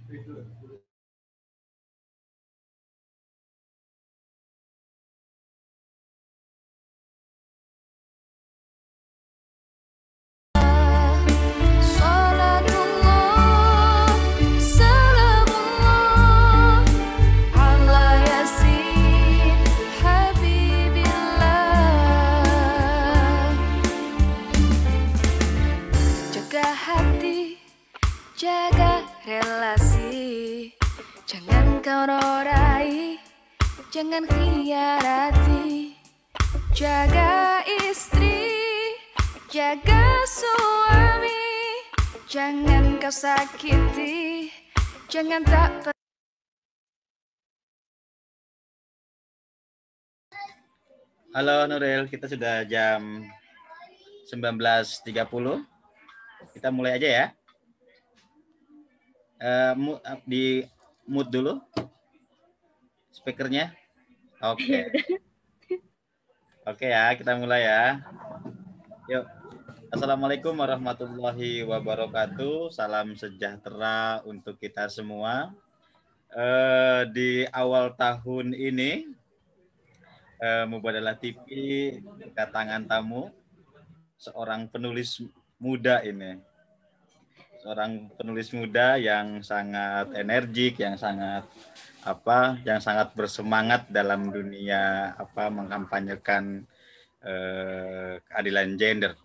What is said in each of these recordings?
Jaga hati, jaga relasi, jangan kau norai, jangan khianati. Jaga istri, jaga suami, jangan kau sakiti, jangan tak. Halo Nuril, kita sudah jam 19.30. Kita mulai aja ya. Di mute dulu speakernya. Oke. Oke ya, kita mulai ya. Yuk. Assalamualaikum warahmatullahi wabarakatuh. Salam sejahtera untuk kita semua. Di awal tahun ini, Mubadalah TV kedatangan tamu, seorang penulis muda ini. Seorang penulis muda yang sangat energik, yang sangat bersemangat dalam dunia mengkampanyekan keadilan gender.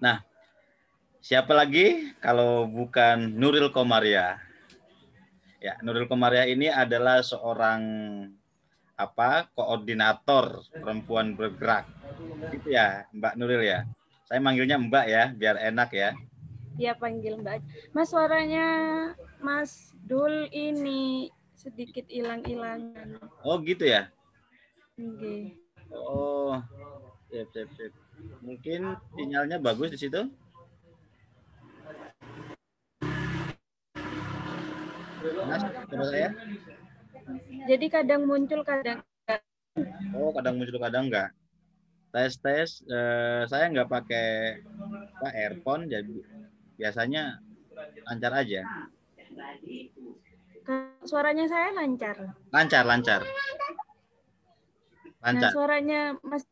Nah, siapa lagi kalau bukan Nuril Komaria? Ya, Nuril Komaria ini adalah seorang koordinator perempuan bergerak. Gitu ya, Mbak Nuril ya. Saya manggilnya Mbak ya, biar enak ya. Iya, panggil Mbak. Mas, suaranya Mas Dul ini sedikit hilang-hilangan. Oh, gitu ya? Okay. Oh, siap. Mungkin sinyalnya bagus di situ? Mas, coba saya. Jadi kadang muncul, kadang enggak. Oh, kadang muncul, kadang enggak. Tes. Saya nggak pakai earphone, jadi biasanya lancar aja. Suaranya saya lancar. Lancar. Nah, suaranya Mas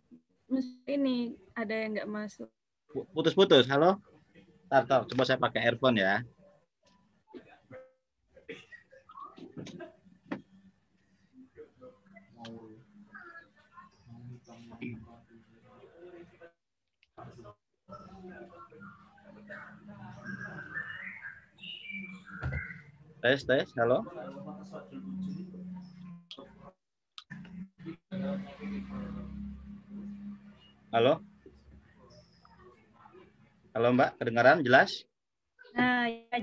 ini ada yang nggak masuk. Putus. Halo? Tar, coba saya pakai earphone ya. Tes, halo. Halo Mbak, kedengaran jelas? Nah, ya.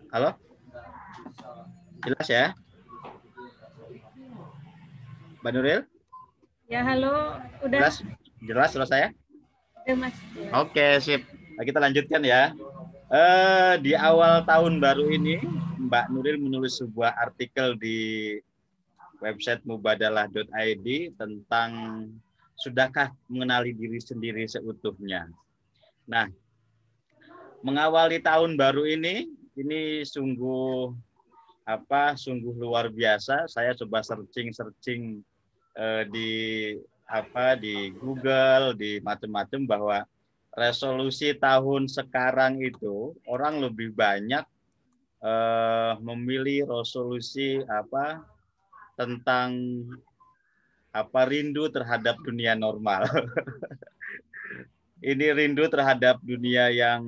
Halo? Jelas ya? Mbak Nuril? Ya, halo. Udah. Jelas suara saya? Udah, Mas. Oke, sip. Nah, kita lanjutkan ya. Di awal tahun baru ini, Mbak Nuril menulis sebuah artikel di website mubadalah.id tentang sudahkah mengenali diri sendiri seutuhnya. Nah, mengawali tahun baru ini sungguh luar biasa. Saya coba searching di Google, di macam-macam, bahwa resolusi tahun sekarang itu orang lebih banyak memilih resolusi tentang rindu terhadap dunia normal. Ini rindu terhadap dunia yang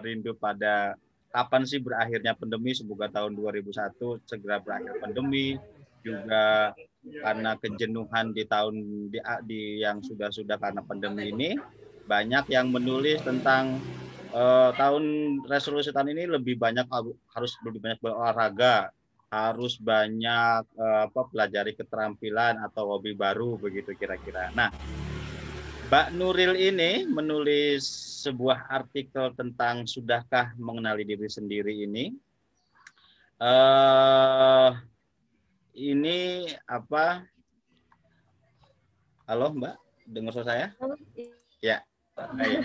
rindu pada kapan sih berakhirnya pandemi. Semoga tahun 2001 segera berakhir pandemi. Juga karena kejenuhan di tahun yang sudah karena pandemi ini, banyak yang menulis tentang resolusi tahun ini harus lebih banyak berolahraga, harus banyak pelajari keterampilan atau hobi baru, begitu kira-kira. Nah, Mbak Nuril ini menulis sebuah artikel tentang sudahkah mengenali diri sendiri ini. Ini Halo Mbak, dengar suara saya? Halo. Ya,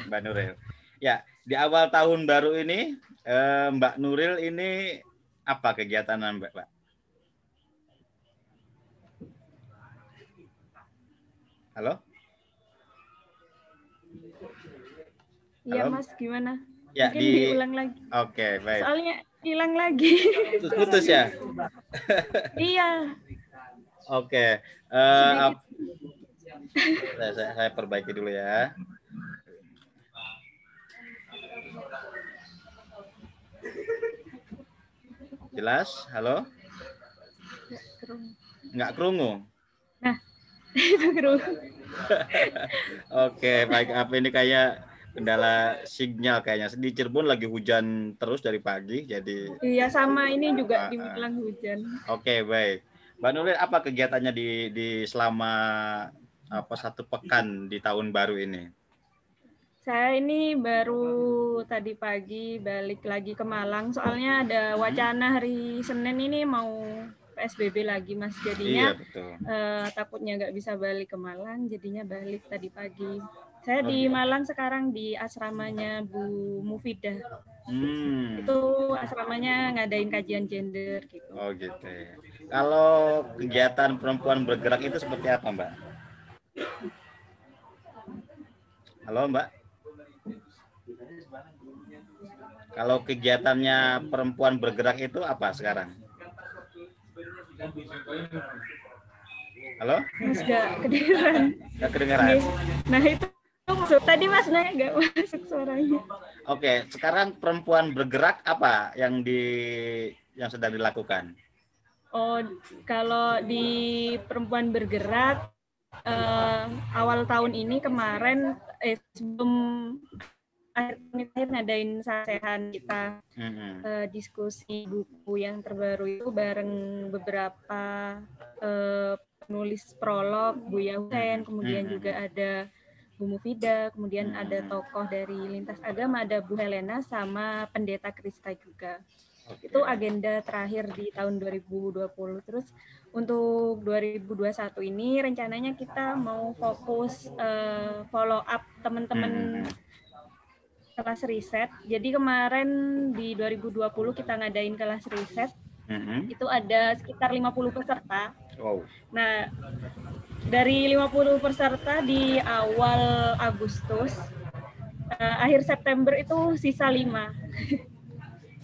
Mbak Nuril. Ya, di awal tahun baru ini, Mbak Nuril ini apa kegiatan Mbak? Halo? Iya Halo? Mas, gimana? Ya, Mungkin diulang lagi. Oke, baik. Soalnya hilang lagi. Putus ya? Iya, Oke. sedikit. Saya perbaiki dulu ya. Jelas? Halo? Nggak kerungu? Nah, itu kerungu. Oke, baik. Apa ini kayak kendala sinyal kayaknya. Di Cirebon lagi hujan terus dari pagi, jadi. Iya, sama ini juga di Malang hujan. Oke, baik. Mbak Nuril, apa kegiatannya di selama apa 1 pekan di tahun baru ini? Saya ini baru tadi pagi balik lagi ke Malang, soalnya ada wacana hari Senin ini mau PSBB lagi, Mas. Jadinya Iya, betul. Takutnya nggak bisa balik ke Malang, jadinya balik tadi pagi. Saya di Malang sekarang di asramanya Bu Mufidah. Itu asramanya ngadain kajian gender gitu. Oh gitu. Kalau kegiatan perempuan bergerak itu seperti apa, Mbak? Halo, Mbak. Kalau kegiatannya perempuan bergerak itu apa sekarang? Halo? Mas nggak kedengeran. Nggak kedengeran. Nah itu masuk tadi Mas nanya nggak masuk suaranya. Oke, sekarang perempuan bergerak apa yang sedang dilakukan? Oh, kalau di perempuan bergerak awal tahun ini kemarin sebelum akhir ngadain sasehan kita diskusi buku yang terbaru itu bareng beberapa penulis prolog, Buya Hussein, kemudian juga ada Bu Mufidah, kemudian ada tokoh dari lintas agama, ada Bu Helena sama Pendeta Krista juga. Itu agenda terakhir di tahun 2020. Terus untuk 2021 ini rencananya kita mau fokus follow up teman-teman kelas riset. Jadi kemarin di 2020 kita ngadain kelas riset. Itu ada sekitar 50 peserta. Wow. Nah, dari 50 peserta di awal Agustus, akhir September itu sisa 5.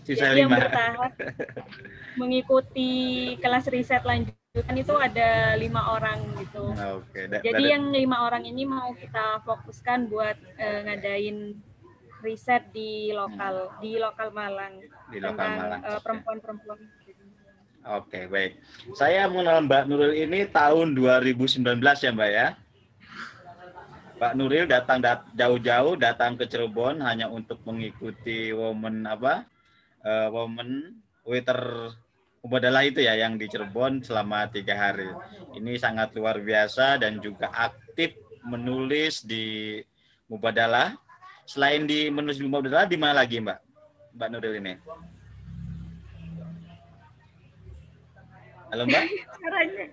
Sisa 5. Yang bertahap mengikuti kelas riset lanjutan itu ada 5 orang gitu. Jadi yang 5 orang ini mau kita fokuskan buat ngadain riset di lokal Malang tentang perempuan-perempuan. Oke, baik. Saya mengenal Mbak Nuril ini tahun 2019 ya, Mbak ya. Mbak Nuril datang jauh-jauh datang ke Cirebon hanya untuk mengikuti Women Waiter Mubadalah itu ya yang di Cirebon selama 3 hari. Ini sangat luar biasa dan juga aktif menulis di Mubadalah. Selain di menulis di Mubadalah, di mana lagi Mbak Nuril ini? Halo Mbak? Suaranya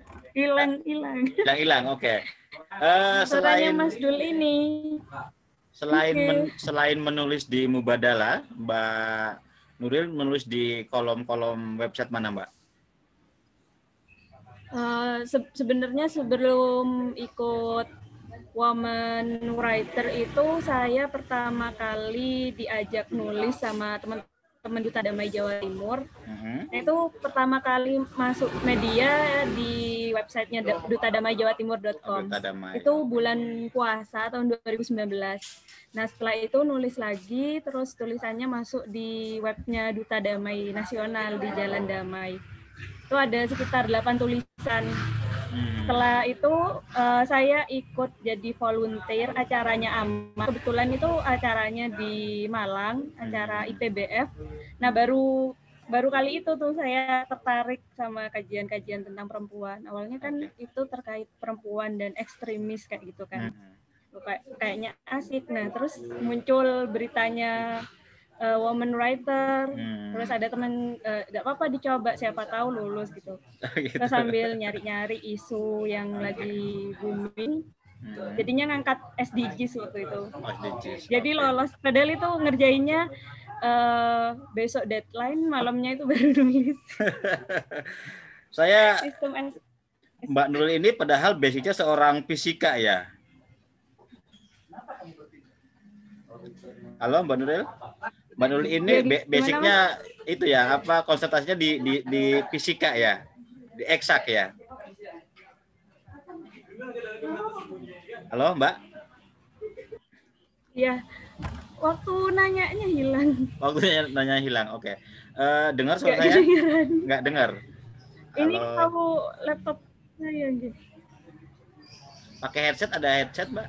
hilang. Oke. Suaranya Mas Dul ini. Selain menulis di Mubadalah, Mbak Nuril menulis di kolom-kolom website mana, Mbak? Sebenarnya sebelum ikut Woman Writer itu saya pertama kali diajak nulis sama teman-teman Duta Damai Jawa Timur. Nah, itu pertama kali masuk media di websitenya dutadamaijawatimur.com. Itu bulan puasa tahun 2019. Nah, setelah itu nulis lagi, terus tulisannya masuk di webnya Duta Damai Nasional di Jalan Damai. Itu ada sekitar 8 tulisan. Setelah itu saya ikut jadi volunteer acaranya AMA. Kebetulan itu acaranya di Malang, acara IPBF. Nah, baru kali itu tuh saya tertarik sama kajian-kajian tentang perempuan. Awalnya kan itu terkait perempuan dan ekstremis kayak gitu kan. Kayaknya asik. Nah, terus muncul beritanya Woman Writer, terus ada teman nggak apa-apa dicoba, siapa tahu lulus gitu. Terus sambil nyari-nyari isu yang lagi booming, Jadinya ngangkat SDGs waktu itu. SDGs. Jadi lolos. Padahal itu ngerjainnya besok deadline, malamnya itu baru nulis. Saya Sistem Mbak Nuril ini padahal basicnya seorang fisika ya. Halo Mbak Nuril. Mbak Nuril ini basicnya itu ya, apa konsentrasinya di fisika ya, di eksak ya. Halo Mbak. Iya. Waktu nanyanya hilang. Waktu nanya hilang. Oke. Dengar suara saya? Nggak dengar. Ini tahu laptop saya gitu. Pakai headset, ada headset, Mbak?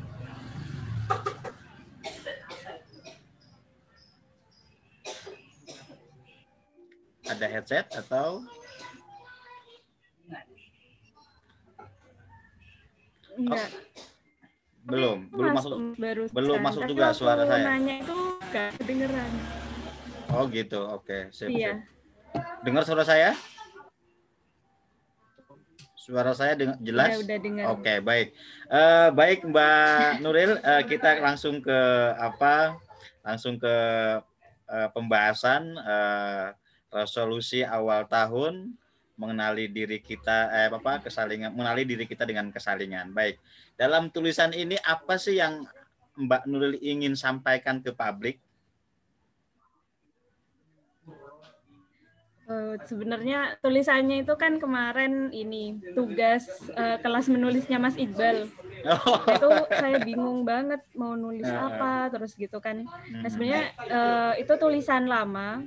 Ada headset atau enggak? Belum masuk juga suara saya. Nanya itu enggak kedengeran. Oh gitu, oke. Iya. Dengar suara saya? Suara saya jelas? Ya, udah dengar. Oke, baik. Baik Mbak Nuril, kita langsung ke pembahasan resolusi awal tahun, mengenali diri kita mengenali diri kita dengan kesalingan. Baik. Dalam tulisan ini apa sih yang Mbak Nuril ingin sampaikan ke publik? Sebenarnya tulisannya itu kan kemarin ini tugas kelas menulisnya Mas Iqbal. Itu saya bingung banget mau nulis apa terus gitu kan. Nah sebenarnya itu tulisan lama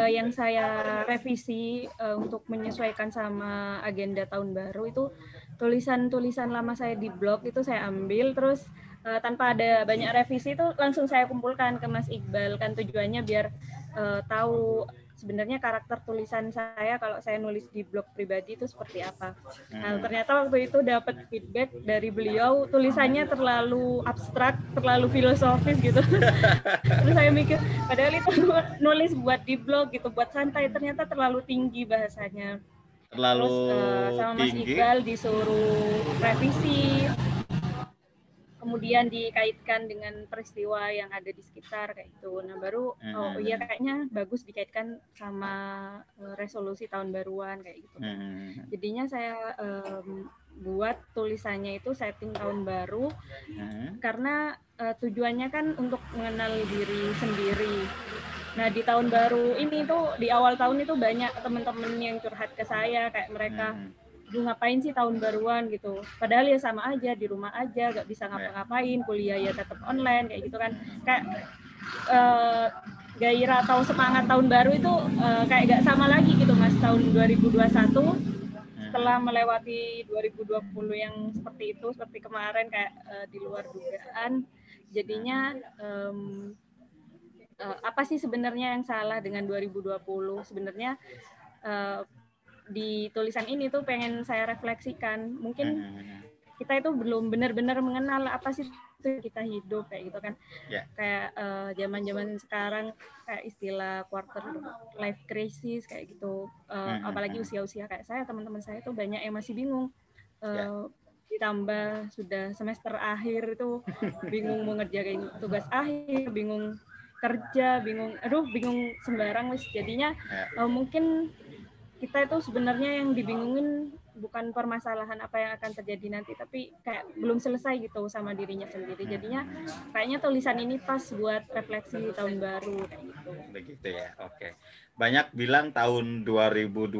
yang saya revisi untuk menyesuaikan sama agenda tahun baru. Itu tulisan-tulisan lama saya di blog itu saya ambil terus tanpa ada banyak revisi itu langsung saya kumpulkan ke Mas Iqbal, kan tujuannya biar tahu sebenarnya karakter tulisan saya kalau saya nulis di blog pribadi itu seperti apa. Nah, ternyata waktu itu dapat feedback dari beliau, tulisannya terlalu abstrak, terlalu filosofis gitu. Terus saya mikir, padahal itu nulis buat di blog gitu, buat santai, ternyata terlalu tinggi bahasanya. Terlalu terus sama Mas Iqbal disuruh revisi, kemudian dikaitkan dengan peristiwa yang ada di sekitar kayak gitu. Nah baru oh iya kayaknya bagus dikaitkan sama resolusi tahun baruan kayak gitu. Jadinya saya buat tulisannya itu setting tahun baru karena tujuannya kan untuk mengenal diri sendiri. Nah di tahun baru ini tuh di awal tahun itu banyak teman-teman yang curhat ke saya kayak mereka ngapain sih tahun baruan gitu, padahal ya sama aja di rumah aja, gak bisa ngapa-ngapain, kuliah ya tetap online kayak gitu kan, kayak gairah atau semangat tahun baru itu kayak gak sama lagi gitu Mas tahun 2021 setelah melewati 2020 yang seperti itu, seperti kemarin kayak di luar dugaan. Jadinya apa sih sebenarnya yang salah dengan 2020 sebenarnya? Di tulisan ini tuh pengen saya refleksikan, mungkin kita itu belum benar-benar mengenal apa sih itu kita hidup kayak gitu kan. Kayak zaman-zaman sekarang kayak istilah quarter life crisis kayak gitu, apalagi usia-usia kayak saya, teman-teman saya tuh banyak yang masih bingung, ditambah sudah semester akhir itu bingung mau ngerjain tugas akhir, bingung kerja, bingung sembarang wis. Jadinya mungkin kita itu sebenarnya yang dibingungin bukan permasalahan apa yang akan terjadi nanti, tapi kayak belum selesai gitu sama dirinya sendiri. Jadinya kayaknya tulisan ini pas buat refleksi tahun baru kayak gitu. Begitu ya, oke. Banyak bilang tahun 2020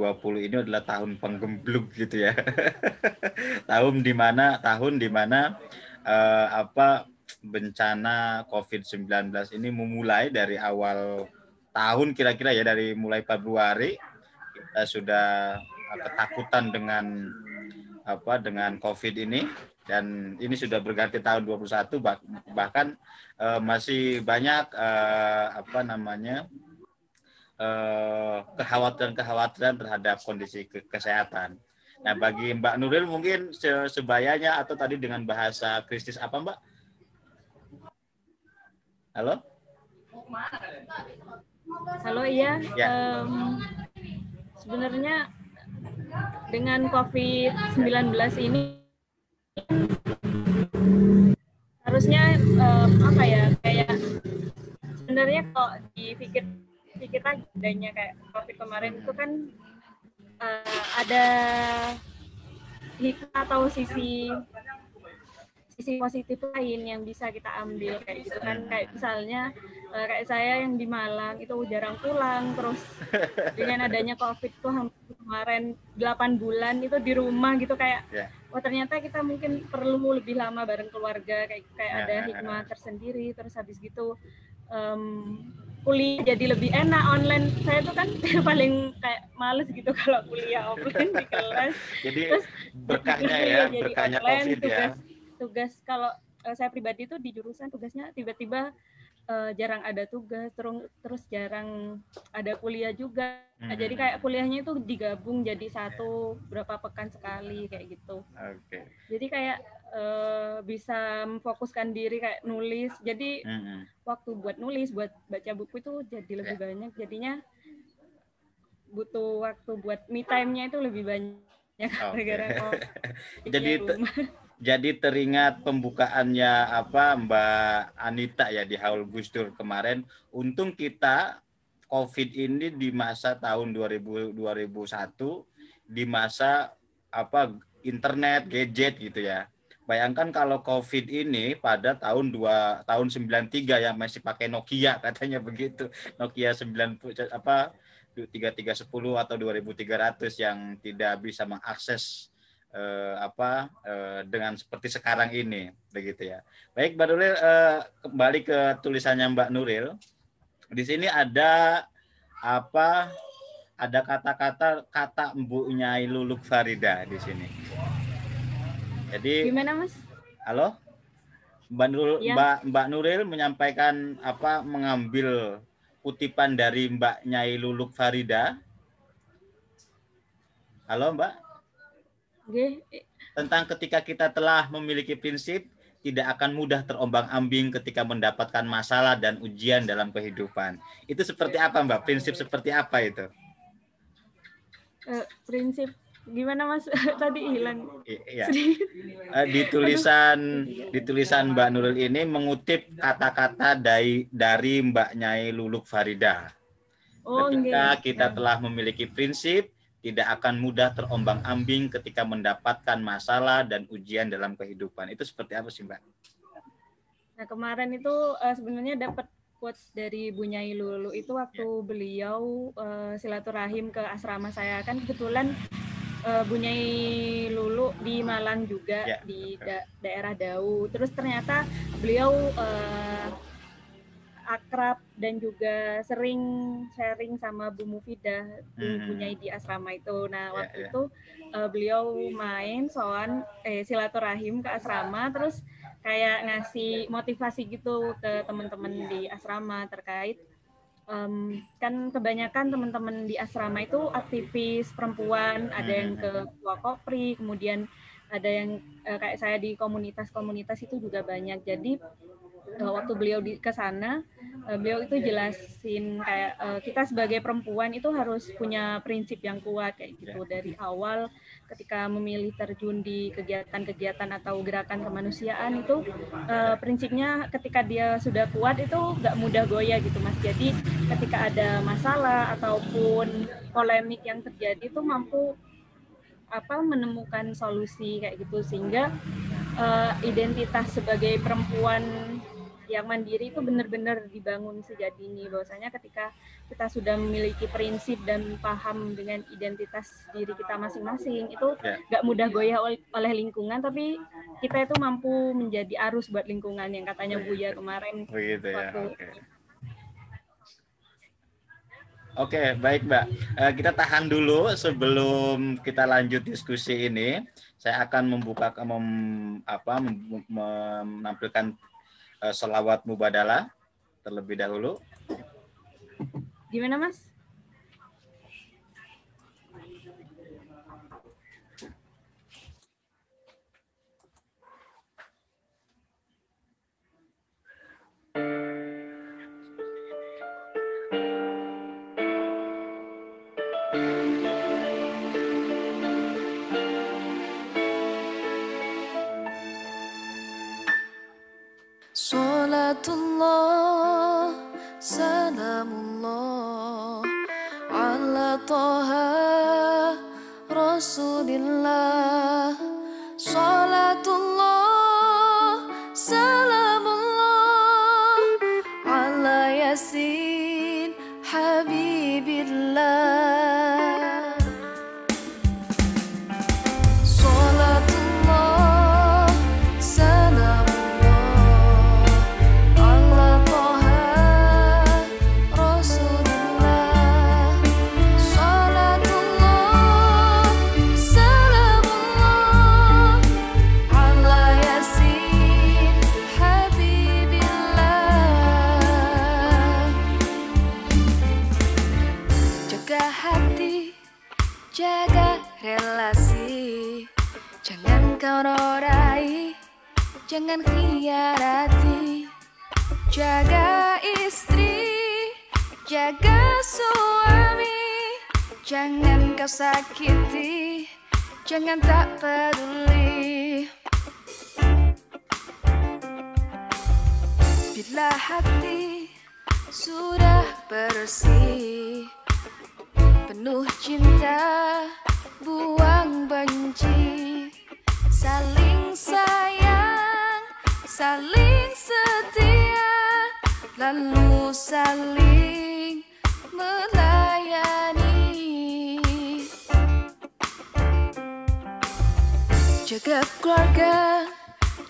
ini adalah tahun penggemblung gitu ya. tahun di mana bencana COVID-19 ini memulai dari awal tahun kira-kira ya, dari mulai Februari. Kita sudah ketakutan dengan COVID ini, dan ini sudah berganti tahun 2021, bahkan masih banyak kekhawatiran terhadap kondisi kesehatan. Nah, bagi Mbak Nuril mungkin sebayanya atau tadi dengan bahasa Kristis apa Mbak? Halo? Halo, iya. Sebenarnya dengan COVID-19 ini apa ya, kayak sebenarnya kalau dipikir lagi adanya kayak COVID kemarin itu kan ada hikmah atau sisi positif lain yang bisa kita ambil kayak gitu kan, kayak misalnya kayak saya yang di Malang itu jarang pulang, terus dengan adanya COVID tuh hampir kemarin 8 bulan itu di rumah gitu, kayak oh ternyata kita mungkin perlu lebih lama bareng keluarga, kayak ada hikmah tersendiri. Terus habis gitu kuliah jadi lebih enak online. Saya tuh kan paling kayak males gitu kalau kuliah offline di kelas. Jadi terus berkahnya ya, berkahnya COVID ya. Tugas kalau saya pribadi tuh di jurusan tugasnya tiba-tiba jarang ada tugas, terus jarang ada kuliah juga. Jadi kayak kuliahnya itu digabung jadi satu berapa pekan sekali kayak gitu. Jadi kayak bisa memfokuskan diri kayak nulis. Jadi waktu buat nulis, buat baca buku itu jadi lebih banyak. Jadinya butuh waktu buat me time-nya itu lebih banyak. Jadi teringat pembukaannya Mbak Anita ya di Haul Gus Dur kemarin. Untung kita COVID ini di masa tahun 2001, di masa internet, gadget gitu ya. Bayangkan kalau COVID ini pada tahun 93 yang masih pakai Nokia katanya begitu. Nokia 3310 atau 2300 yang tidak bisa mengakses dengan seperti sekarang ini begitu ya. Baik Mbak Nuril, kembali ke tulisannya Mbak Nuril. Di sini ada ada kata Mbu Nyai Luluk Farida di sini. Jadi gimana Mas? Halo? Mbak Nuril menyampaikan mengambil kutipan dari Mbak Nyai Luluk Farida. Halo Mbak? Tentang ketika kita telah memiliki prinsip, tidak akan mudah terombang-ambing ketika mendapatkan masalah dan ujian dalam kehidupan. Itu seperti apa Mbak? Prinsip seperti apa itu? Prinsip gimana Mas? Tadi hilang. Iya. Di tulisan Mbak Nuril ini mengutip kata-kata dari Mbak Nyai Luluk Farida. Ketika kita telah memiliki prinsip, tidak akan mudah terombang-ambing ketika mendapatkan masalah dan ujian dalam kehidupan. Itu seperti apa sih Mbak? Nah kemarin itu sebenarnya dapat quotes dari Bu Nyai Lulu itu waktu beliau silaturahim ke asrama saya. Kan kebetulan Bu Nyai Lulu di Malang juga, di daerah Dau. Terus ternyata beliau akrab dan juga sering sharing sama Bu Mufidah, Bu Nyai di asrama itu. Nah waktu itu beliau main silaturahim ke asrama, terus kayak ngasih motivasi gitu ke teman-teman di asrama terkait kan kebanyakan teman-teman di asrama itu aktivis perempuan, ada yang ke Wakopri, kemudian ada yang kayak saya di komunitas-komunitas itu juga banyak. Jadi waktu beliau ke sana, beliau itu jelasin kayak kita sebagai perempuan itu harus punya prinsip yang kuat kayak gitu dari awal ketika memilih terjun di kegiatan-kegiatan atau gerakan kemanusiaan itu prinsipnya ketika dia sudah kuat itu nggak mudah goyah gitu Mas. Jadi ketika ada masalah ataupun polemik yang terjadi itu mampu menemukan solusi kayak gitu, sehingga identitas sebagai perempuan yang mandiri itu benar-benar dibangun sejak dini, bahwasanya ketika kita sudah memiliki prinsip dan paham dengan identitas diri kita masing-masing itu nggak mudah goyah oleh lingkungan, tapi kita itu mampu menjadi arus buat lingkungan yang katanya Buya kemarin. Begitu ya. Oke, baik Mbak. Kita tahan dulu sebelum kita lanjut diskusi ini. Saya akan menampilkan sholawat mubadalah terlebih dahulu. Gimana Mas? So Salatullah, salamullah ala Toha Rasulillah. Salatullah, salamullah ala Yasin Habibillah. Salatullah, salamullah ala Toha Rasulillah. Salatullah, salamullah ala Yasin Habibillah. Jaga hati, jaga relasi, jangan kau norai, jangan khianati. Jaga istri, jaga suami, jangan kau sakiti, jangan tak peduli. Bila hati sudah bersih, penuh cinta, buang benci, saling sayang, saling setia, lalu saling melayani. Jaga keluarga,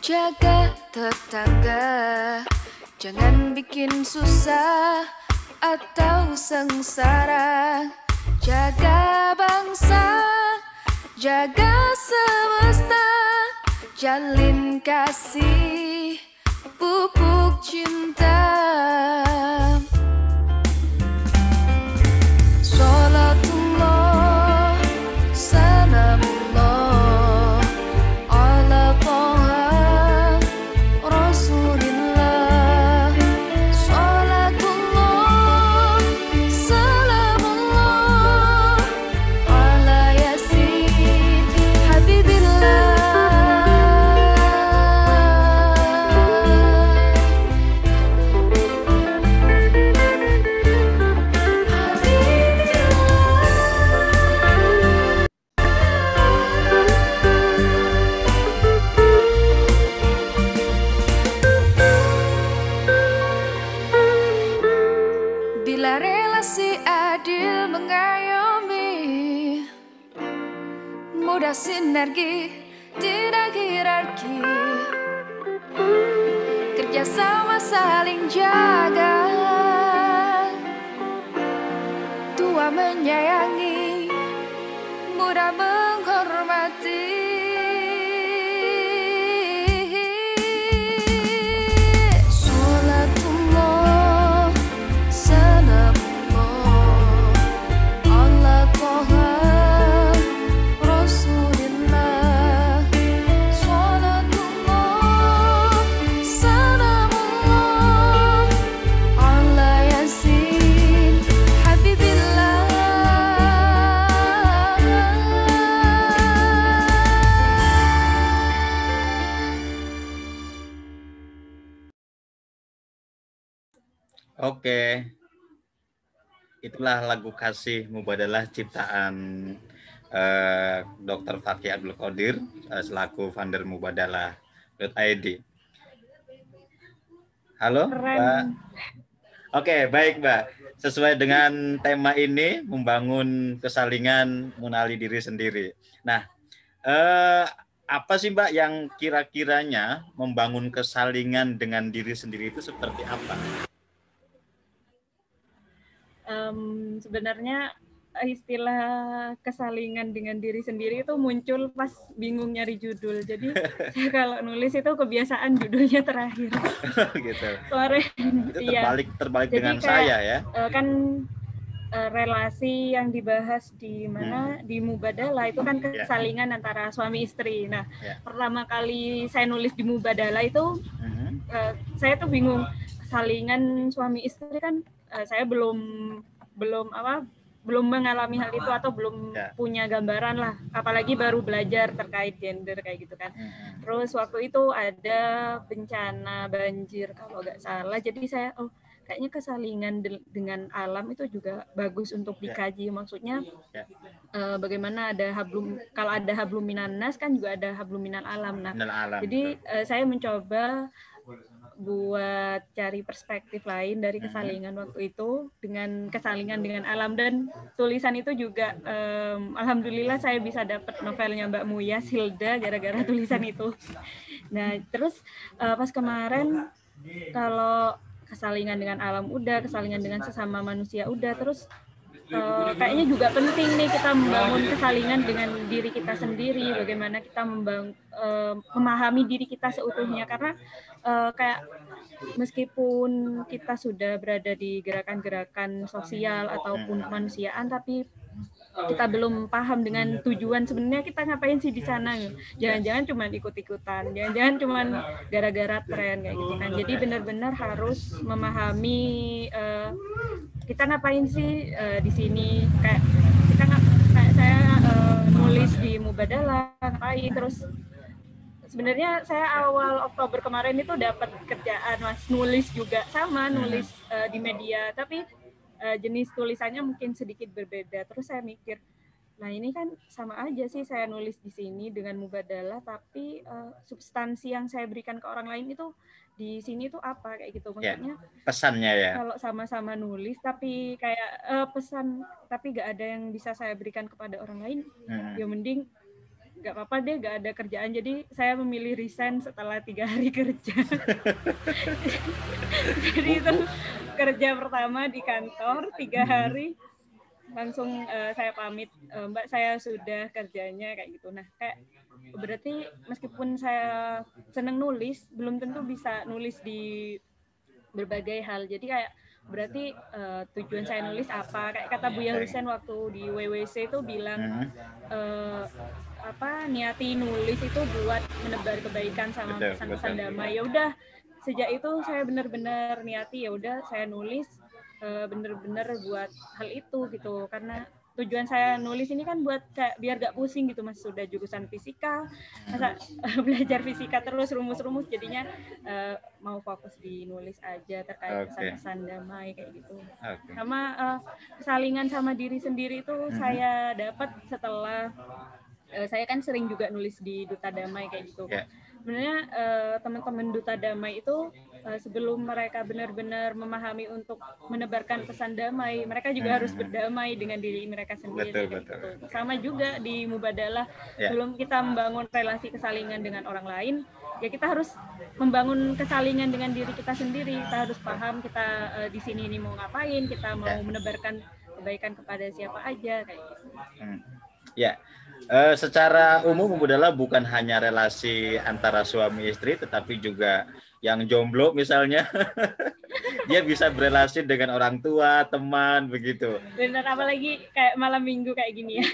jaga tetangga, jangan bikin susah atau sengsara. Jaga bangsa, jaga semesta, jalin kasih, pupuk cinta. Salatullah, salamullah ala Toha Rasulillah. Salatullah, salamullah ala Yasin Habibillah. Bila relasi adil mengayomi, mudah sinergi, tidak hierarki, kerjasama saling jaga, tua menyayangi, muda menghormati. Salatullah, salamullah ala Toha Rasulillah. Salatullah, salamullah ala Yasin Habibillah. Oke, itulah lagu Kasih Mubadalah ciptaan Dr. Fakih Abdul Qadir selaku founder Mubadalah.id. Halo, Mbak. Keren. Oke, baik, Mbak. Sesuai dengan tema ini, membangun kesalingan, mengenali diri sendiri. Nah, apa sih, Mbak, yang kira-kiranya membangun kesalingan dengan diri sendiri itu seperti apa? Sebenarnya istilah kesalingan dengan diri sendiri itu muncul pas bingung nyari judul. Jadi saya kalau nulis itu kebiasaan judulnya terakhir. Gitu. Kemarin, Itu iya. terbalik Jadi dengan kayak, saya ya. Kan relasi yang dibahas di mana di Mubadalah itu kan kesalingan antara suami istri. Nah, pertama kali saya nulis di Mubadalah itu saya tuh bingung, kesalingan suami istri kan saya belum belum mengalami hal itu atau belum Ya. punya gambaran lah, apalagi baru belajar terkait gender kayak gitu kan. Mm-mm. Terus waktu itu ada bencana banjir kalau nggak salah, jadi saya kayaknya kesalingan dengan alam itu juga bagus untuk Ya. dikaji. Maksudnya Ya. bagaimana ada kalau ada hablum minan nas kan juga ada hablum minan alam. Nah, Minal alam, jadi betul. saya mencoba buat cari perspektif lain dari kesalingan waktu itu dengan kesalingan dengan alam, dan tulisan itu juga alhamdulillah saya bisa dapat novelnya Mbak Muya Hilda gara-gara tulisan itu. Nah, terus pas kemarin kalau kesalingan dengan alam udah, kesalingan dengan sesama manusia udah, terus kayaknya juga penting nih kita membangun kesalingan dengan diri kita sendiri, bagaimana kita memahami diri kita seutuhnya, karena kayak meskipun kita sudah berada di gerakan-gerakan sosial ataupun kemanusiaan, tapi kita belum paham dengan tujuan sebenarnya kita ngapain sih di sana. Jangan-jangan cuma ikut-ikutan, jangan-jangan cuma gara-gara tren kayak gitu kan. Jadi benar-benar harus memahami kita ngapain sih di sini. Kayak kayak saya nulis di Mubadalah ngapain, terus sebenarnya saya awal Oktober kemarin itu dapat kerjaan Mas, nulis juga sama, nulis di media, tapi jenis tulisannya mungkin sedikit berbeda. Terus saya mikir, nah ini kan sama aja sih saya nulis di sini dengan Mubadalah, tapi substansi yang saya berikan ke orang lain itu di sini tuh apa kayak gitu. Maksudnya pesannya ya. Kalau sama-sama nulis tapi kayak pesan tapi gak ada yang bisa saya berikan kepada orang lain, ya mending nggak apa-apa deh, nggak ada kerjaan. Jadi saya memilih resign setelah 3 hari kerja. Jadi itu kerja pertama di kantor 3 hari, langsung saya pamit, Mbak saya sudah kerjanya kayak gitu. Nah kayak berarti meskipun saya seneng nulis, belum tentu bisa nulis di berbagai hal. Jadi kayak berarti tujuan saya nulis apa, kayak kata Buya Husain waktu di WWC itu bilang niati nulis itu buat menebar kebaikan sama pesan-pesan damai. Ya udah sejak itu saya benar-benar niati, ya udah saya nulis benar-benar buat hal itu gitu, karena tujuan saya nulis ini kan buat kayak biar gak pusing gitu Mas, sudah jurusan fisika masa belajar fisika terus rumus-rumus, jadinya mau fokus di nulis aja terkait pesan-pesan damai kayak gitu. Sama kesalingan sama diri sendiri itu saya dapat setelah saya kan sering juga nulis di Duta Damai kayak gitu. Sebenarnya teman-teman Duta Damai itu sebelum mereka benar-benar memahami untuk menebarkan pesan damai, mereka juga harus berdamai dengan diri mereka sendiri. Betul. Sama juga di Mubadalah, sebelum kita membangun relasi kesalingan dengan orang lain, ya kita harus membangun kesalingan dengan diri kita sendiri. Kita harus paham kita di sini ini mau ngapain, kita mau menebarkan kebaikan kepada siapa aja kayak gitu. Ya. Secara umum Mubadalah bukan hanya relasi antara suami istri, tetapi juga yang jomblo misalnya dia bisa berelasi dengan orang tua, teman, begitu. Benar, apalagi kayak malam minggu kayak gini ya.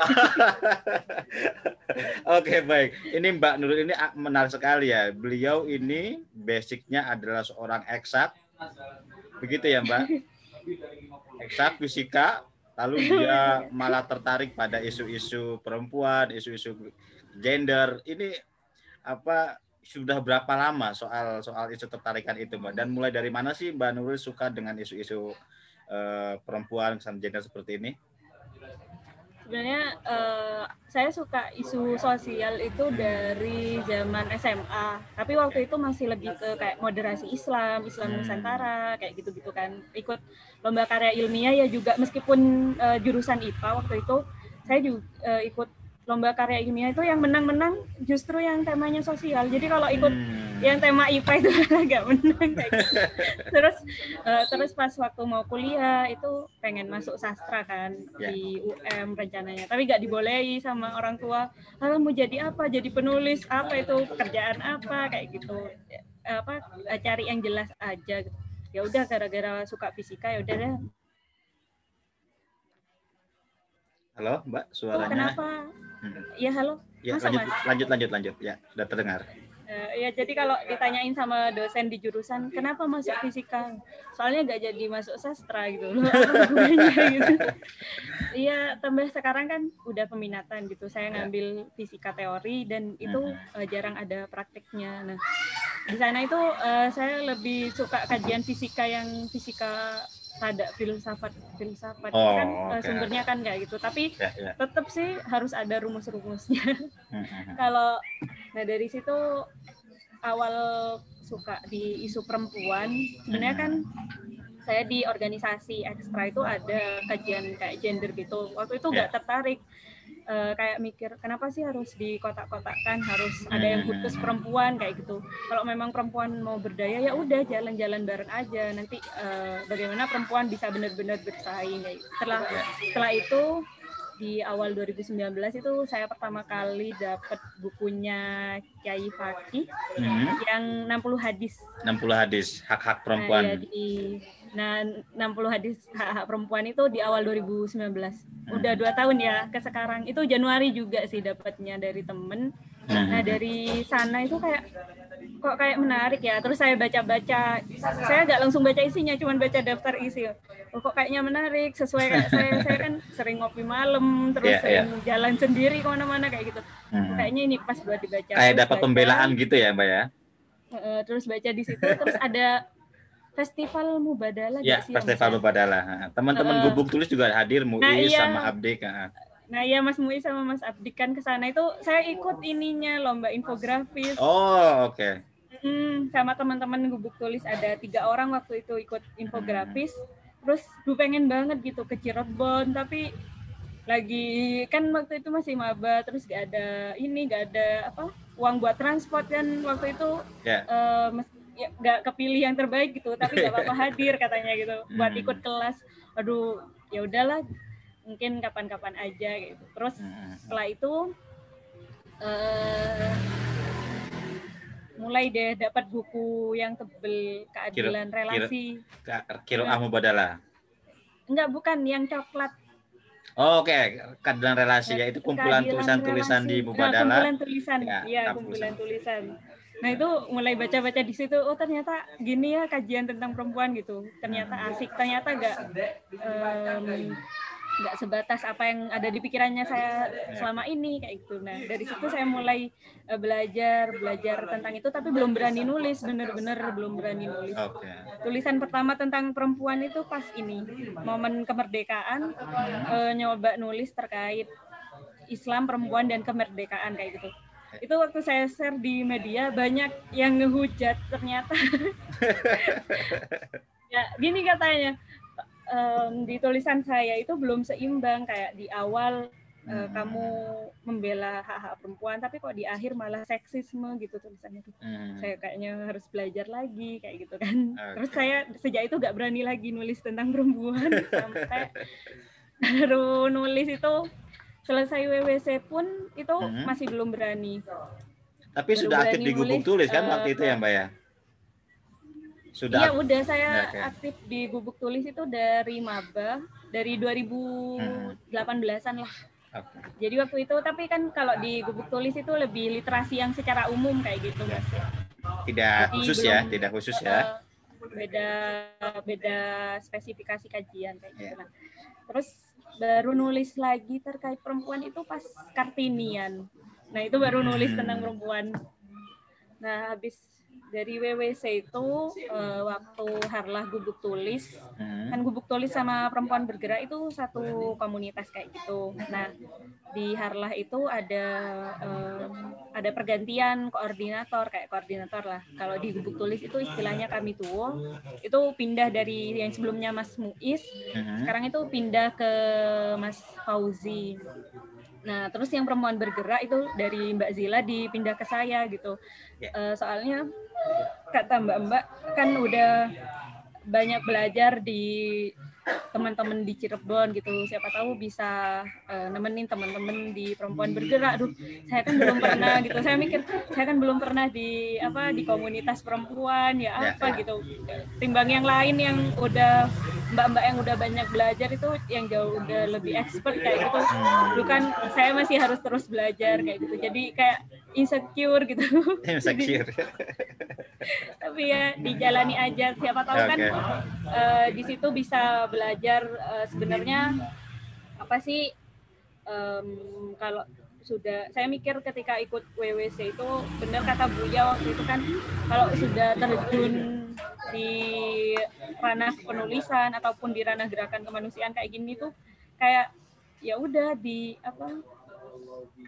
Oke, baik. Ini Mbak Nuril ini menarik sekali ya. Beliau ini basicnya adalah seorang eksak, begitu ya Mbak? Eksak fisika. Lalu dia malah tertarik pada isu-isu perempuan, isu-isu gender. Ini sudah berapa lama soal isu tertarikan itu, Mbak? Dan mulai dari mana sih Mbak Nuril suka dengan isu-isu perempuan dan gender seperti ini? Sebenarnya saya suka isu sosial itu dari zaman SMA, tapi waktu itu masih lebih ke kayak moderasi Islam Nusantara kayak gitu-gitu kan. Ikut lomba karya ilmiah ya juga, meskipun jurusan IPA waktu itu saya juga ikut lomba karya ilmiah itu yang menang-menang justru yang temanya sosial. Jadi kalau ikut yang tema IPA itu agak menang kayak gitu. Terus pas waktu mau kuliah itu pengen masuk sastra kan di UM rencananya, tapi nggak dibolehi sama orang tua. Mau jadi apa? Jadi penulis apa itu, pekerjaan apa kayak gitu. Cari yang jelas aja gitu. Ya udah, gara-gara suka fisika ya udah deh. Halo Mbak, suaranya. Kenapa? Ya halo. Ya, lanjut. Ya, sudah terdengar. Ya jadi kalau ditanyain sama dosen di jurusan kenapa masuk fisika, soalnya nggak jadi masuk sastra gitu loh, apa hubungannya gitu. Iya, tambah sekarang kan udah peminatan gitu, saya ngambil fisika teori dan itu jarang ada prakteknya. Nah di sana itu saya lebih suka kajian fisika yang fisika rada filsafat kan sumbernya kan kayak gitu, tapi tetap sih harus ada rumus-rumusnya. Kalau dari situ awal suka di isu perempuan, sebenarnya kan saya di organisasi ekstra itu ada kajian kayak gender gitu. Waktu itu nggak tertarik, kayak mikir kenapa sih harus dikotak-kotakkan, harus ada yang khusus perempuan kayak gitu. Kalau memang perempuan mau berdaya ya udah jalan-jalan bareng aja. Nanti bagaimana perempuan bisa benar-benar bersaing. Kayak gitu. Setelah itu di awal 2019 itu saya pertama kali dapat bukunya Kyai Fakih yang 60 hadis. 60 hadis hak-hak perempuan. Nah, 60 hadis hak-hak perempuan itu di awal 2019. Udah 2 tahun ya ke sekarang. Itu Januari juga sih dapatnya dari temen. Nah, dari sana itu kok kayak menarik ya. Terus saya baca-baca. Saya nggak langsung baca isinya, cuma baca daftar isi. Kok kayaknya menarik, sesuai kayak saya kan sering ngopi malam, terus sering jalan sendiri kemana-mana kayak gitu. Kayaknya ini pas buat dibaca. Kayak dapat pembelaan gitu ya, Mbak ya? Terus baca di situ, terus ada Festival Mubadalah. Ya, Festival Mubadalah. Teman-teman Gubuk Tulis juga hadir, Muiz sama Abdik. Nah iya, Mas Muiz sama Mas Abdik kan ke sana itu saya ikut ininya lomba infografis. Oh, oke. Sama teman-teman Gubuk Tulis ada 3 orang waktu itu ikut infografis. Terus pengen banget gitu ke Cirebon, tapi lagi kan waktu itu masih maba, terus gak ada uang buat transport kan waktu itu. Ya, nggak kepilih yang terbaik gitu, tapi nggak apa-apa hadir katanya gitu buat ikut kelas. Aduh, ya udahlah, mungkin kapan-kapan aja gitu. Terus setelah itu mulai deh dapat buku yang tebel, keadilan relasi. Kiroah Mubadalah. Enggak, bukan yang coklat. Oh, oke. Keadilan relasi ya, itu kumpulan tulisan-tulisan di Mubadalah. Kumpulan tulisan. Iya, kumpulan tulisan. Nah itu mulai baca-baca di situ, oh ternyata gini ya kajian tentang perempuan gitu, ternyata asik, ternyata nggak sebatas apa yang ada di pikirannya saya selama ini kayak gitu. Nah dari situ saya mulai belajar tentang itu, tapi belum berani nulis, bener-bener belum berani nulis. Tulisan pertama tentang perempuan itu pas ini momen kemerdekaan, nyoba nulis terkait Islam, perempuan dan kemerdekaan kayak gitu. Itu waktu saya share di media banyak yang ngehujat ternyata. Ya gini katanya, di tulisan saya itu belum seimbang, kayak di awal kamu membela hak-hak perempuan, tapi kok di akhir malah seksisme gitu tulisannya tuh. Saya kayaknya harus belajar lagi kayak gitu kan. Terus saya sejak itu gak berani lagi nulis tentang perempuan, sampai baru nulis itu selesai WWC pun itu masih belum berani. Tapi baru sudah aktif di Gubuk Tulis kan waktu itu ya Mbak ya? Sudah. Iya udah, saya aktif di Gubuk Tulis itu dari maba, dari 2018-an lah. Jadi waktu itu, tapi kan kalau di Gubuk Tulis itu lebih literasi yang secara umum kayak gitu Mas. Tidak khusus ya, tidak khusus ya. Beda spesifikasi kajian kayak gitu. Nah, terus baru nulis lagi terkait perempuan itu pas Kartinian. Nah itu baru nulis tentang perempuan. Nah habis dari WWC itu waktu Harlah Gubuk Tulis, kan Gubuk Tulis sama Perempuan Bergerak itu satu komunitas kayak gitu. Nah di Harlah itu ada pergantian koordinator, kayak koordinator lah. Kalau di Gubuk Tulis itu istilahnya kami tuwo, itu pindah dari yang sebelumnya Mas Muiz, sekarang itu pindah ke Mas Fauzi. Nah, terus yang Perempuan Bergerak itu dari Mbak Zila dipindah ke saya gitu. Soalnya kata Mbak kan udah banyak belajar di teman-teman di Cirebon gitu. Siapa tahu bisa nemenin teman-teman di Perempuan Bergerak. Aduh, saya kan belum pernah gitu. Saya mikir saya kan belum pernah di komunitas perempuan ya apa gitu. Timbang yang lain yang udah mbak-mbak yang udah banyak belajar itu yang jauh udah lebih expert kayak gitu. Dulu kan saya masih harus terus belajar kayak gitu. Jadi kayak insecure gitu. Jadi, Insecure. tapi ya dijalani aja. Siapa tahu kan di situ bisa belajar sebenarnya apa sih kalau sudah saya mikir ketika ikut WWC itu benar kata Buya waktu itu kan kalau sudah terjun di ranah penulisan ataupun di ranah gerakan kemanusiaan kayak gini tuh kayak ya udah di apa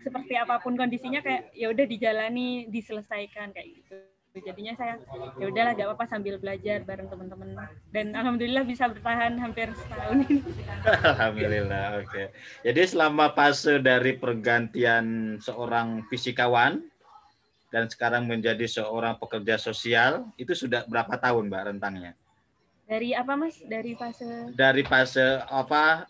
seperti apapun kondisinya kayak ya udah dijalani diselesaikan kayak gitu. Jadinya saya ya udahlah gak apa-apa sambil belajar bareng teman-teman dan alhamdulillah bisa bertahan hampir setahun ini. Alhamdulillah, oke. Jadi selama fase dari pergantian seorang fisikawan dan sekarang menjadi seorang pekerja sosial, itu sudah berapa tahun Mbak rentangnya? Dari apa Mas? Dari fase Apa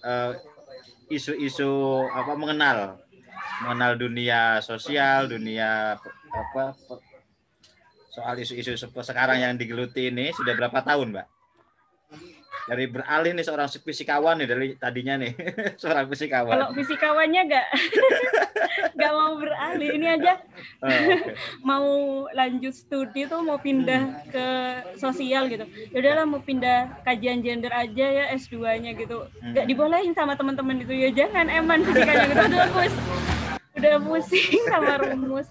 isu-isu apa mengenal dunia sosial, dunia apa soal isu-isu sekarang yang digeluti ini sudah berapa tahun, Mbak? Dari beralih nih seorang fisikawan nih dari tadinya nih seorang fisikawan. Kalau fisikawannya nggak mau beralih ini aja mau lanjut studi tuh mau pindah ke sosial gitu. Ya udahlah mau pindah kajian gender aja ya S2-nya gitu. Nggak dibolehin sama teman-teman itu ya jangan eman fisikanya gitu udah pusing sama rumus.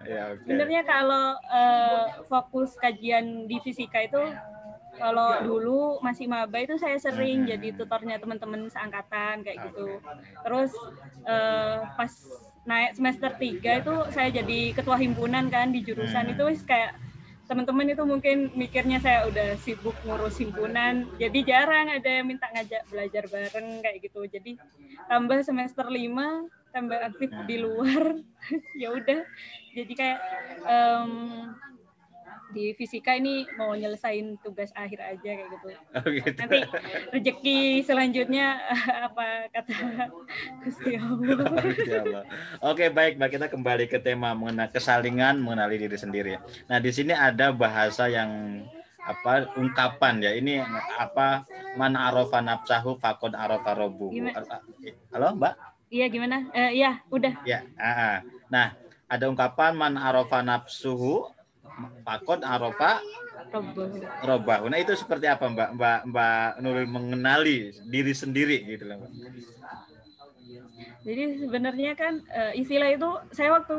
Ya, okay. Sebenarnya kalau fokus kajian di fisika itu kalau dulu masih maba itu saya sering jadi tutornya teman-teman seangkatan kayak gitu. Terus pas naik semester 3 itu saya jadi ketua himpunan kan di jurusan itu kayak teman-teman itu mungkin mikirnya saya udah sibuk ngurus himpunan, jadi jarang ada yang minta ngajak belajar bareng kayak gitu. Jadi tambah semester 5 tambah aktif di luar ya udah jadi kayak di fisika ini mau nyelesain tugas akhir aja kayak gitu. Oh, gitu. Nanti rezeki selanjutnya apa kata Gusti Allah. Oke, baik Mbak, kita kembali ke tema mengenai kesalingan mengenali diri sendiri. Nah, di sini ada bahasa yang apa ungkapan ya. Ini apa man arafa nafsahu faqad arafa rabbuhu. Halo, Mbak? Iya, gimana? Iya, udah. Ya. Nah, ada ungkapan man arafa nafsuhu faqad arafa rabbahu. Nah, itu seperti apa Mbak Nuril mengenali diri sendiri gitu loh, Mbak. Jadi sebenarnya kan istilah itu saya waktu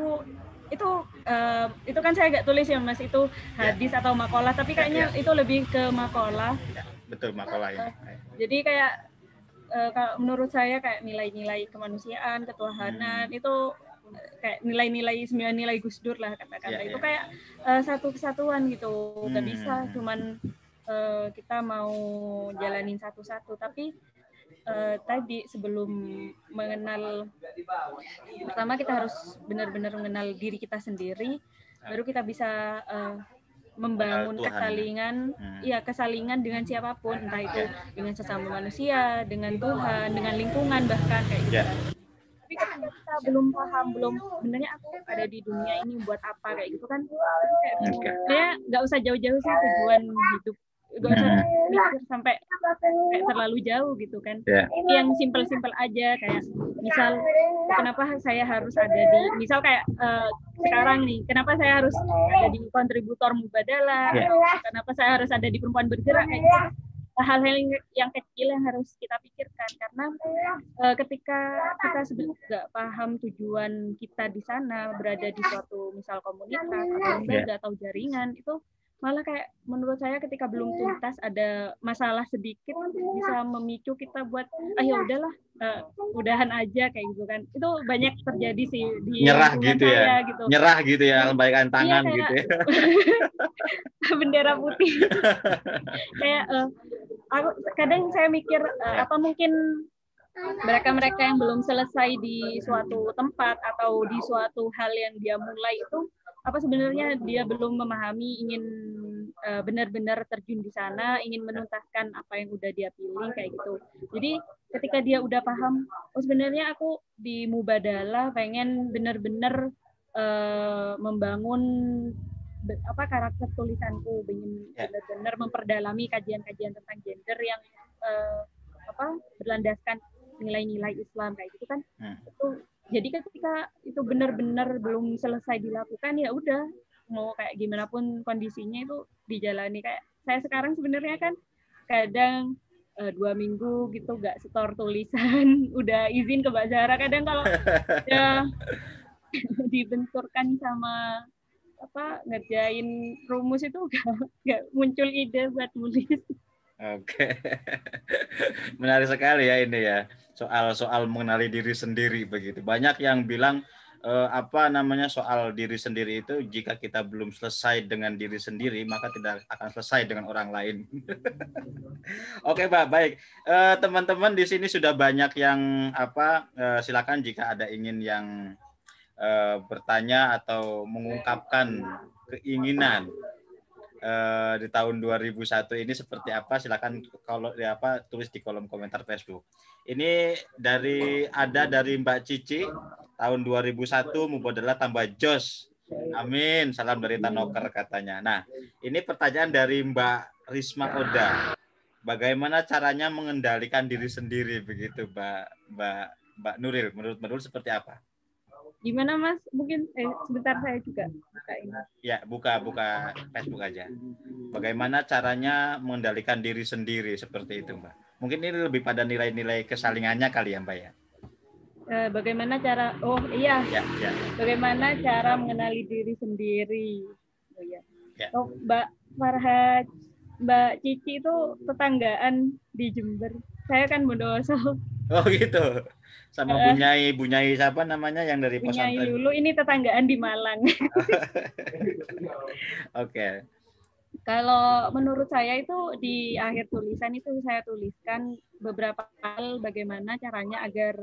itu kan saya nggak tulis ya Mas, itu hadis atau makalah, tapi kayaknya itu lebih ke makalah. Ya, betul makalah ini. Jadi kayak kalau menurut saya kayak nilai-nilai kemanusiaan, ketuhanan itu kayak nilai-nilai 9 nilai Gus Dur lah kata-kata itu kayak satu kesatuan gitu. Nggak bisa cuman kita mau jalanin satu-satu, tapi tadi sebelum mengenal, pertama kita harus benar-benar mengenal diri kita sendiri, baru kita bisa membangun kesalingan dengan siapapun, entah itu dengan sesama manusia, dengan Tuhan, dengan lingkungan bahkan kayak gitu. Tapi kan kita belum paham, sebenarnya aku ada di dunia ini buat apa kayak gitu kan, kayak nggak usah jauh-jauh sih tujuan hidup, nggak usah mikir sampai kayak terlalu jauh gitu kan. Yang simpel-simpel aja kayak misal kenapa saya harus ada di, misal kayak sekarang nih, kenapa saya harus ada di kontributor Mubadalah, kenapa saya harus ada di perempuan bergerak kayak gitu. Hal-hal yang kecil yang harus kita pikirkan, karena ketika kita nggak paham tujuan kita di sana, berada di suatu misal komunitas atau lembaga atau jaringan, itu malah kayak menurut saya ketika belum tuntas ada masalah sedikit bisa memicu kita buat ya udahlah udahan aja kayak gitu kan. Itu banyak terjadi sih di nyerah gitu ya. Gitu. Nyerah gitu ya, lambaikan tangan gitu ya. Bendera putih. Kayak aku kadang saya mikir apa mungkin mereka-mereka yang belum selesai di suatu tempat atau di suatu hal yang dia mulai itu apa sebenarnya dia belum memahami, ingin benar-benar terjun di sana, ingin menuntaskan apa yang udah dia pilih kayak gitu. Jadi ketika dia udah paham, oh sebenarnya aku di Mubadalah pengen benar-benar membangun apa karakter tulisanku, ingin benar-benar memperdalami kajian-kajian tentang gender yang berlandaskan nilai-nilai Islam kayak gitu kan. Itu Jadi ketika itu benar-benar belum selesai dilakukan, ya udah, mau kayak gimana pun kondisinya itu dijalani. Kayak saya sekarang sebenarnya kan kadang 2 minggu gitu nggak setor tulisan, udah izin ke Mbak Zahra. Kadang kalau udah dibenturkan sama apa ngerjain rumus itu nggak muncul ide buat tulis. Oke. Menarik sekali ya ini ya. Soal mengenali diri sendiri begitu. Banyak yang bilang apa namanya soal diri sendiri itu jika kita belum selesai dengan diri sendiri maka tidak akan selesai dengan orang lain. Oke, Mbak, baik. Teman-teman di sini sudah banyak yang apa silakan jika ada ingin yang bertanya atau mengungkapkan keinginan di tahun 2001 ini seperti apa, silakan kalau tulis di kolom komentar Facebook. Ini dari Mbak Cici tahun 2001 Mubadalah tambah jos. Amin. Salam dari Tanoker katanya. Nah, ini pertanyaan dari Mbak Risma Oda. Bagaimana caranya mengendalikan diri sendiri begitu, Mbak Nuril? Menurut Nuril seperti apa? Gimana Mas? Mungkin sebentar saya juga buka ini. Ya, buka Facebook aja. Bagaimana caranya mengendalikan diri sendiri seperti itu, Mbak? Mungkin ini lebih pada nilai-nilai kesalingannya kali ya, Mbak ya. Bagaimana cara? Oh iya. Ya. Bagaimana cara mengenali diri sendiri? Oh iya. Ya. Oh, Mbak Farhat, Mbak Cici itu tetanggaan di Jember. Saya kan Bondowoso. Oh gitu. Sama Bunyai siapa namanya yang dari pesantren? Bunyai Lulu ini tetanggaan di Malang. Oke. Kalau menurut saya itu di akhir tulisan itu saya tuliskan beberapa hal bagaimana caranya agar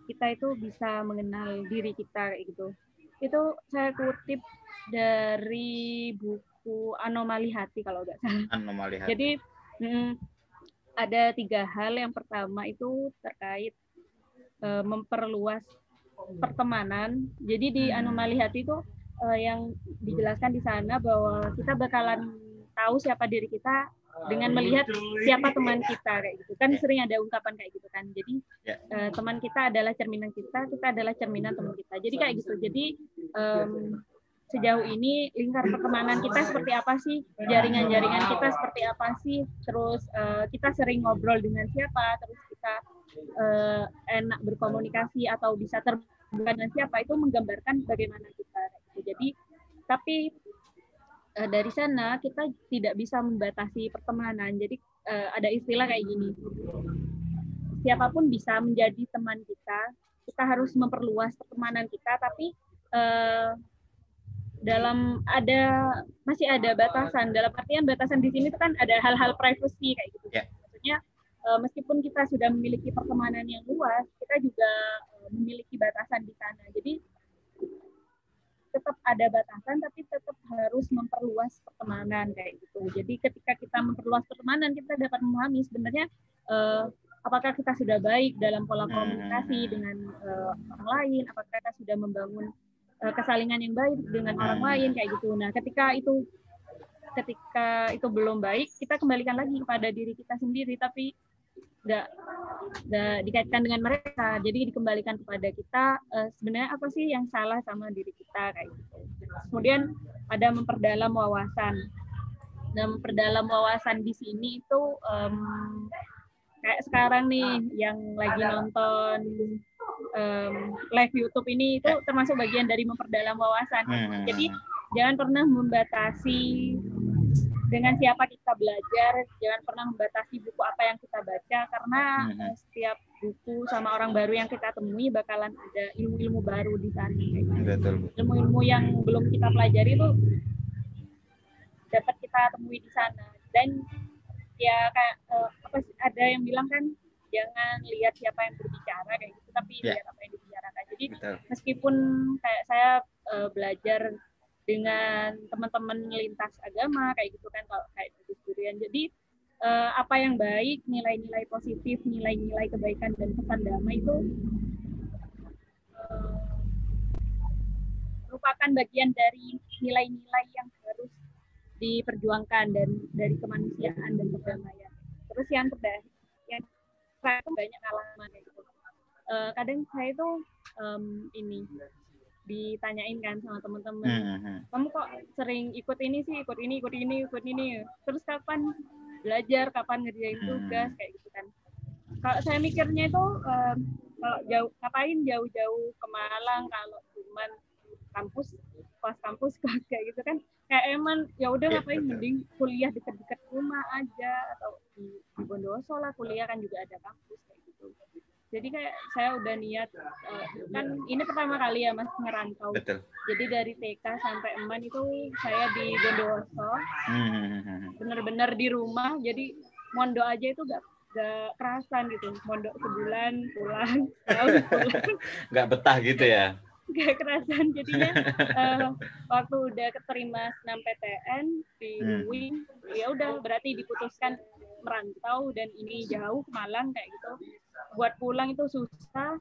kita itu bisa mengenal diri kita kayak gitu. Itu saya kutip dari buku Anomali Hati kalau nggak salah. Anomali Hati. Jadi ada 3 hal. Yang pertama itu terkait memperluas pertemanan. Jadi di Anomali Hati itu yang dijelaskan di sana bahwa kita bakalan tahu siapa diri kita dengan melihat siapa teman kita kayak gitu kan. Sering ada ungkapan kayak gitu kan. Jadi teman kita adalah cerminan kita adalah cerminan teman kita. Jadi kayak gitu. Jadi sejauh ini lingkar pertemanan kita seperti apa sih, jaringan-jaringan kita seperti apa sih, terus kita sering ngobrol dengan siapa, terus kita enak berkomunikasi atau bisa terbuka dengan siapa, itu menggambarkan bagaimana kita. Jadi tapi dari sana kita tidak bisa membatasi pertemanan. Jadi ada istilah kayak gini, siapapun bisa menjadi teman kita. Kita harus memperluas pertemanan kita, tapi masih ada batasan. Dalam artian batasan di sini itu kan ada hal-hal privacy kayak gitu. Maksudnya meskipun kita sudah memiliki pertemanan yang luas, kita juga memiliki batasan di sana. Jadi tetap ada batasan, tapi tetap harus memperluas pertemanan kayak gitu. Jadi ketika kita memperluas pertemanan, kita dapat memahami sebenarnya apakah kita sudah baik dalam pola komunikasi dengan orang lain, apakah kita sudah membangun kesalingan yang baik dengan orang lain kayak gitu. Nah, ketika itu belum baik, kita kembalikan lagi kepada diri kita sendiri, tapi nggak dikaitkan dengan mereka. Jadi dikembalikan kepada kita sebenarnya apa sih yang salah sama diri kita kayak gitu. Kemudian ada memperdalam wawasan. Dan memperdalam wawasan di sini itu kayak sekarang nih yang lagi nonton live YouTube ini itu termasuk bagian dari memperdalam wawasan. Jadi jangan pernah membatasi dengan siapa kita belajar, jangan pernah membatasi buku apa yang kita baca, karena setiap buku sama orang baru yang kita temui bakalan ada ilmu-ilmu baru di sana. Ilmu-ilmu yang belum kita pelajari itu dapat kita temui di sana. Dan ya kayak ada yang bilang kan jangan lihat siapa yang berbicara kayak gitu, tapi lihat apa yang dibicarakan. Jadi meskipun kayak saya belajar dengan teman-teman lintas agama kayak gitu kan, kalau kayak durian. Jadi apa yang baik, nilai-nilai positif, nilai-nilai kebaikan dan pesan damai itu merupakan bagian dari nilai-nilai yang harus diperjuangkan dan dari kemanusiaan dan perdamaian. Terus yang saya itu banyak pengalaman kayak gitu. Kadang saya itu ini ditanyain kan sama teman-teman, kamu kok sering ikut ini sih, ikut ini, terus kapan belajar, kapan ngerjain tugas kayak gitu kan. Kalau saya mikirnya itu kalau jauh, ngapain jauh-jauh ke Malang kalau cuman kampus, pas kampus kayak gitu kan, kayak emang ya udah ngapain, mending kuliah dekat-dekat rumah aja, atau di Bondowoso lah kuliah kan juga ada kampus kayak gitu. Jadi kayak saya udah niat, kan ini pertama kali ya Mas ngerantau. Betul. Jadi dari TK sampai EMAN itu saya di Bondowoso, bener-bener di rumah. Jadi mondok aja itu gak kerasan gitu. Mondok sebulan pulang, tahun pulang. Gak betah gitu ya? Gak kerasan. Jadinya waktu udah keterima SNMPTN di UIN, ya udah berarti diputuskan merantau, dan ini jauh ke Malang kayak gitu. Buat pulang itu susah,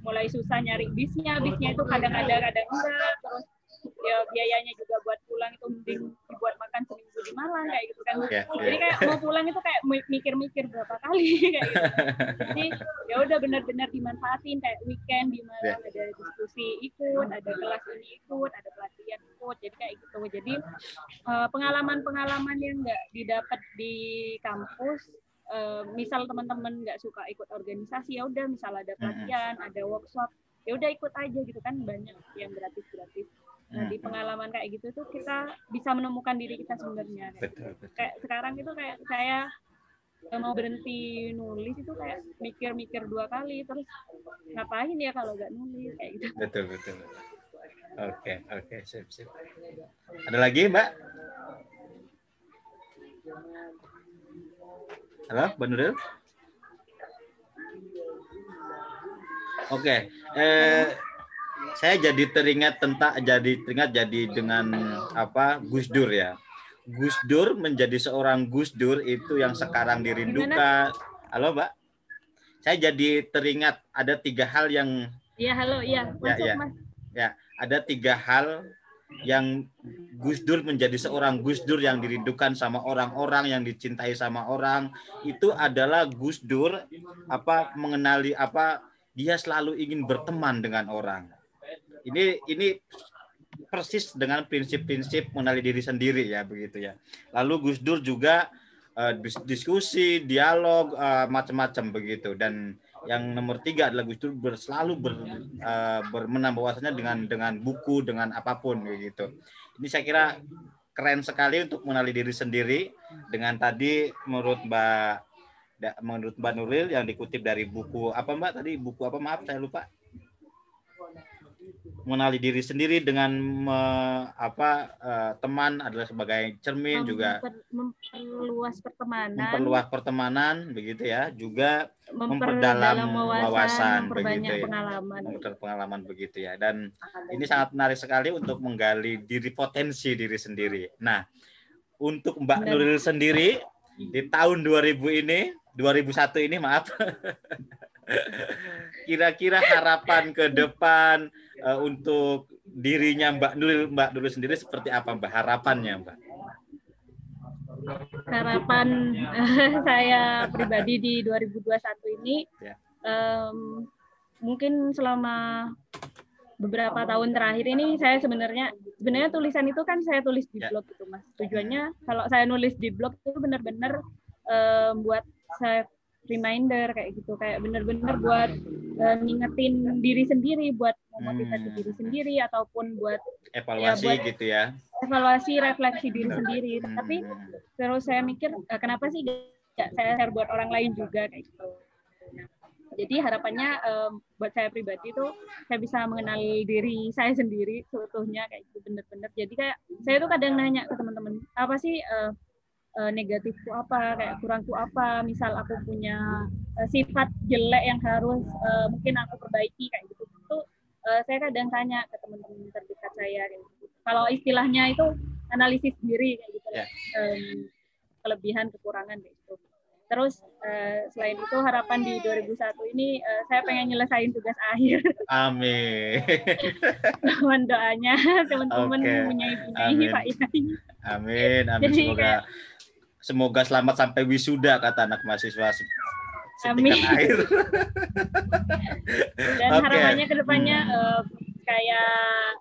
mulai susah nyari bisnya itu kadang ada kadang enggak, terus ya biayanya juga buat pulang itu mending dibuat makan seminggu di Malang kayak gitu kan. Jadi kayak mau pulang itu kayak mikir-mikir berapa kali kayak gitu. Jadi ya udah benar-benar dimanfaatin, kayak weekend di Malang ada diskusi ikut, ada kelas ini ikut, ada pelatihan ikut, jadi kayak gitu. Jadi pengalaman-pengalaman yang nggak didapat di kampus, misal teman-teman nggak suka ikut organisasi, ya udah misal ada pelatihan, ada workshop, ya udah ikut aja gitu kan, banyak yang gratis. Nah di pengalaman kayak gitu tuh kita bisa menemukan diri kita sebenarnya. Betul. Kayak sekarang itu kayak saya mau berhenti nulis itu kayak mikir-mikir 2 kali, terus ngapain ya kalau nggak nulis kayak gitu. Betul. Oke, sip. Ada lagi Mbak? Halo, Mbak Nuril? Oke, saya jadi teringat dengan apa, Gus Dur ya. Gus Dur menjadi seorang Gus Dur itu yang sekarang dirindukan. Halo Mbak? Saya jadi teringat ada 3 hal yang. Iya, halo, iya. Masuk, Mas. Ya, ada 3 hal yang Gus Dur menjadi seorang Gus Dur yang dirindukan sama orang-orang, yang dicintai sama orang. Itu adalah Gus Dur mengenali dia selalu ingin berteman dengan orang. Ini persis dengan prinsip-prinsip mengenali diri sendiri ya, begitu ya. Lalu Gus Dur juga diskusi, dialog, macam-macam begitu. Dan yang nomor 3 adalah Gus Dur selalu menambah wawasannya dengan buku, dengan apapun gitu. Ini saya kira keren sekali untuk mengenali diri sendiri. Dengan tadi menurut Mbak Nuril yang dikutip dari buku apa Mbak tadi, buku apa, maaf saya lupa. Mengenali diri sendiri dengan teman adalah sebagai cermin, juga memperluas pertemanan begitu ya, juga memperdalam wawasan begitu ya, pengalaman begitu ya. Dan ini sangat menarik sekali untuk menggali potensi diri sendiri. Nah, untuk Mbak Nuril sendiri di tahun 2001 ini maaf kira-kira harapan ke depan untuk dirinya Mbak Nuril sendiri seperti apa Mbak, harapannya Mbak? Harapan saya pribadi di 2021 ini mungkin selama beberapa tahun terakhir ini saya sebenarnya tulisan itu kan saya tulis di blog itu Mas. Tujuannya kalau saya nulis di blog itu benar-benar buat saya reminder kayak gitu, kayak benar-benar buat ngingetin diri sendiri, buat memotivasi diri sendiri, ataupun buat evaluasi gitu ya. Evaluasi, refleksi diri sendiri. Tapi terus saya mikir kenapa sih gak saya share buat orang lain juga kayak gitu. Jadi harapannya buat saya pribadi itu saya bisa mengenali diri saya sendiri seutuhnya kayak gitu, benar-benar. Jadi kayak saya tuh kadang nanya ke teman-teman, apa sih negatifku apa, kayak kurangku apa, misal aku punya sifat jelek yang harus mungkin aku perbaiki kayak gitu. Itu saya kadang tanya ke teman-teman terdekat saya kayak gitu. Kalau istilahnya itu analisis diri kayak gitu, kelebihan kekurangan kayak gitu. Terus selain itu harapan di 2001 ini saya pengen nyelesain tugas akhir. Amin. Mohon doanya teman-teman punya Pak Yai. Amin. Jadi, Semoga selamat sampai wisuda kata anak mahasiswa Suntikan Amin. air. Dan Oke. harapannya ke depannya kayak